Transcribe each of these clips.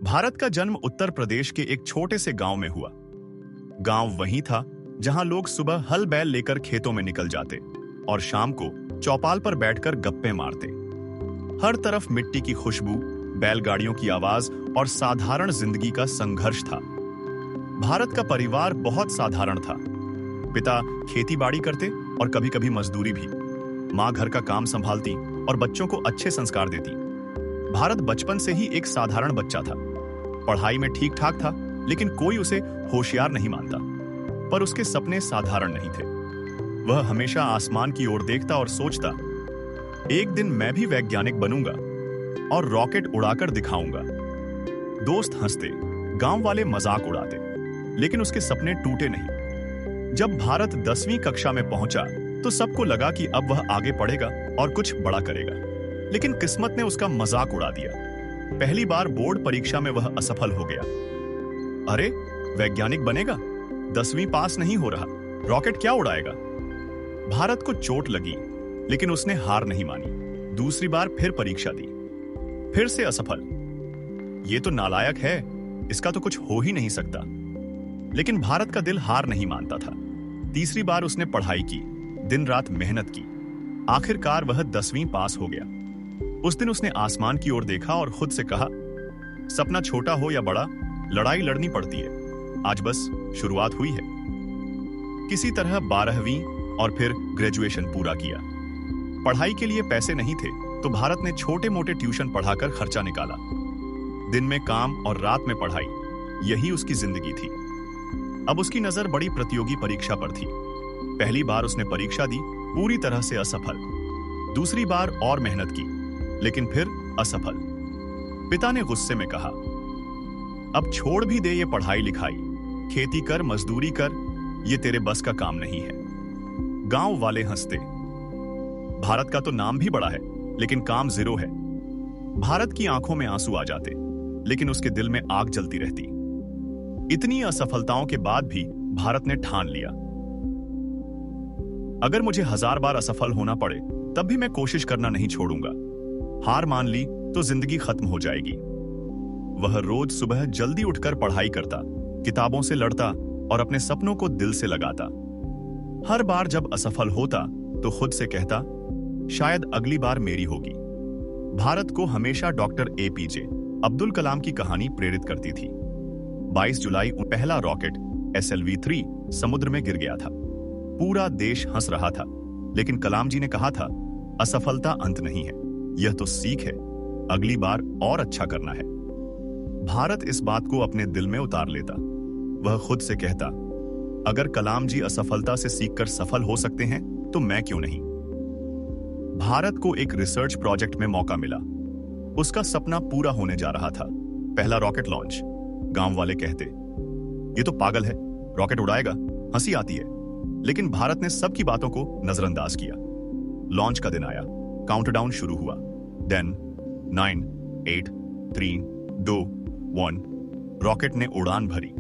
भारत का जन्म उत्तर प्रदेश के एक छोटे से गांव में हुआ। गांव वही था जहां लोग सुबह हल बैल लेकर खेतों में निकल जाते और शाम को चौपाल पर बैठकर गप्पे मारते। हर तरफ मिट्टी की खुशबू, बैलगाड़ियों की आवाज और साधारण जिंदगी का संघर्ष था। भारत का परिवार बहुत साधारण था। पिता खेती बाड़ी करते और कभी कभी मजदूरी भी। माँ घर का काम संभालती और बच्चों को अच्छे संस्कार देती। भारत बचपन से ही एक साधारण बच्चा था। पढ़ाई में ठीक ठाक था, लेकिन कोई उसे होशियार नहीं मानता। पर उसके सपने साधारण नहीं थे। वह हमेशा आसमान की ओर देखता और सोचता, एक दिन मैं भी वैज्ञानिक बनूंगा और रॉकेट उड़ाकर दिखाऊंगा। दोस्त हंसते, गांव वाले मजाक उड़ाते, लेकिन उसके सपने टूटे नहीं। जब भारत 10वीं कक्षा में पहुंचा तो सबको लगा कि अब वह आगे पढ़ेगा और कुछ बड़ा करेगा, लेकिन किस्मत ने उसका मजाक उड़ा दिया। पहली बार बोर्ड परीक्षा में वह असफल हो गया। अरे, वैज्ञानिक बनेगा, 10वीं पास नहीं हो रहा, रॉकेट क्या उड़ाएगा। भारत को चोट लगी, लेकिन उसने हार नहीं मानी। दूसरी बार फिर परीक्षा दी, फिर से असफल। यह तो नालायक है, इसका तो कुछ हो ही नहीं सकता। लेकिन भारत का दिल हार नहीं मानता था। तीसरी बार उसने पढ़ाई की, दिन रात मेहनत की। आखिरकार वह 10वीं पास हो गया। उस दिन उसने आसमान की ओर देखा और खुद से कहा, सपना छोटा हो या बड़ा, लड़ाई लड़नी पड़ती है। आज बस शुरुआत हुई है। किसी तरह 12वीं और फिर ग्रेजुएशन पूरा किया। पढ़ाई के लिए पैसे नहीं थे, तो भारत ने छोटे मोटे ट्यूशन पढ़ाकर खर्चा निकाला। दिन में काम और रात में पढ़ाई, यही उसकी जिंदगी थी। अब उसकी नजर बड़ी प्रतियोगी परीक्षा पर थी। पहली बार उसने परीक्षा दी, पूरी तरह से असफल। दूसरी बार और मेहनत की, लेकिन फिर असफल। पिता ने गुस्से में कहा, अब छोड़ भी दे ये पढ़ाई लिखाई, खेती कर, मजदूरी कर, ये तेरे बस का काम नहीं है। गांव वाले हंसते। भारत का तो नाम भी बड़ा है, लेकिन काम जीरो है। भारत की आंखों में आंसू आ जाते, लेकिन उसके दिल में आग जलती रहती। इतनी असफलताओं के बाद भी भारत ने ठान लिया, अगर मुझे 1000 बार असफल होना पड़े तब भी मैं कोशिश करना नहीं छोड़ूंगा। हार मान ली तो जिंदगी खत्म हो जाएगी। वह रोज सुबह जल्दी उठकर पढ़ाई करता, किताबों से लड़ता और अपने सपनों को दिल से लगाता। हर बार जब असफल होता तो खुद से कहता, शायद अगली बार मेरी होगी। भारत को हमेशा डॉक्टर एपीजे अब्दुल कलाम की कहानी प्रेरित करती थी। 22 जुलाई पहला रॉकेट SLV-3 समुद्र में गिर गया था। पूरा देश हंस रहा था, लेकिन कलाम जी ने कहा था, असफलता अंत नहीं है, यह तो सीख है, अगली बार और अच्छा करना है। भारत इस बात को अपने दिल में उतार लेता। वह खुद से कहता, अगर कलाम जी असफलता से सीखकर सफल हो सकते हैं तो मैं क्यों नहीं। भारत को एक रिसर्च प्रोजेक्ट में मौका मिला। उसका सपना पूरा होने जा रहा था। पहला रॉकेट लॉन्च। गांव वाले कहते, ये तो पागल है, रॉकेट उड़ाएगा, हंसी आती है। लेकिन भारत ने सबकी बातों को नजरअंदाज किया। लॉन्च का दिन आया, काउंटडाउन शुरू हुआ। 10, 9, 8, 3, 2, 1। रॉकेट ने उड़ान भरी।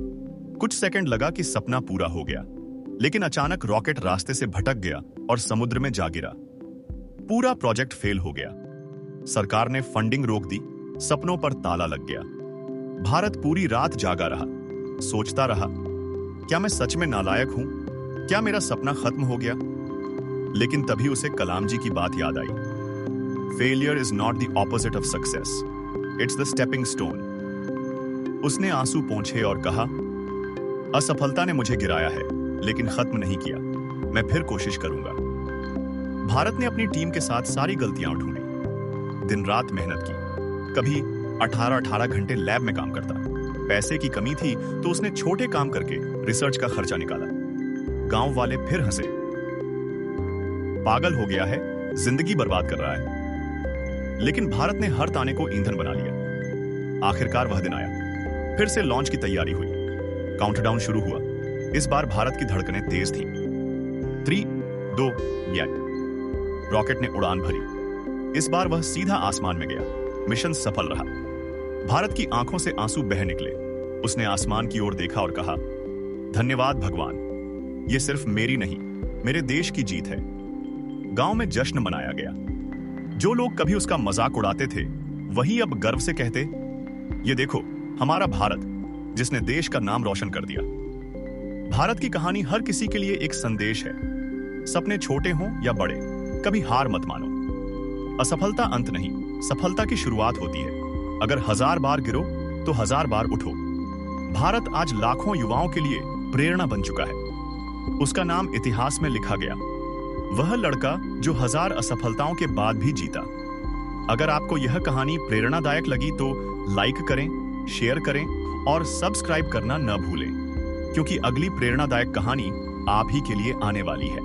कुछ सेकंड लगा कि सपना पूरा हो गया, लेकिन अचानक रॉकेट रास्ते से भटक गया और समुद्र में जा गिरा। पूरा प्रोजेक्ट फेल हो गया। सरकार ने फंडिंग रोक दी, सपनों पर ताला लग गया। भारत पूरी रात जागा रहा, सोचता रहा, क्या मैं सच में नालायक हूं? क्या मेरा सपना खत्म हो गया? लेकिन तभी उसे कलाम जी की बात याद आई। Failure is not the opposite of success, it's the stepping stone. उसने आंसू पोंछे और कहा, असफलता ने मुझे गिराया है, लेकिन खत्म नहीं किया। मैं फिर कोशिश करूंगा। भारत ने अपनी टीम के साथ सारी गलतियां ढूंढी। दिन रात मेहनत की। कभी 18-18 घंटे लैब में काम करता। पैसे की कमी थी तो उसने छोटे काम करके रिसर्च का खर्चा निकाला। गांव वाले फिर हंसे, पागल हो गया है, जिंदगी बर्बाद कर रहा है। लेकिन भारत ने हर ताने को ईंधन बना लिया। आखिरकार वह दिन आया। फिर से लॉन्च की तैयारी हुई। काउंटडाउन शुरू हुआ। इस बार भारत की धड़कनें तेज थी। 3, 2, 1। रॉकेट ने उड़ान भरी। इस बार वह सीधा आसमान में गया। मिशन सफल रहा। भारत की आंखों से आंसू बह निकले। उसने आसमान की ओर देखा और कहा, धन्यवाद भगवान, यह सिर्फ मेरी नहीं, मेरे देश की जीत है। गांव में जश्न मनाया गया। जो लोग कभी उसका मजाक उड़ाते थे, वही अब गर्व से कहते, ये देखो, हमारा भारत, जिसने देश का नाम रोशन कर दिया। भारत की कहानी हर किसी के लिए एक संदेश है। सपने छोटे हों या बड़े, कभी हार मत मानो। असफलता अंत नहीं, सफलता की शुरुआत होती है। अगर 1000 बार गिरो तो 1000 बार उठो। भारत आज लाखों युवाओं के लिए प्रेरणा बन चुका है। उसका नाम इतिहास में लिखा गया, वह लड़का जो 1000 असफलताओं के बाद भी जीता। अगर आपको यह कहानी प्रेरणादायक लगी तो लाइक करें, शेयर करें और सब्सक्राइब करना न भूलें, क्योंकि अगली प्रेरणादायक कहानी आप ही के लिए आने वाली है।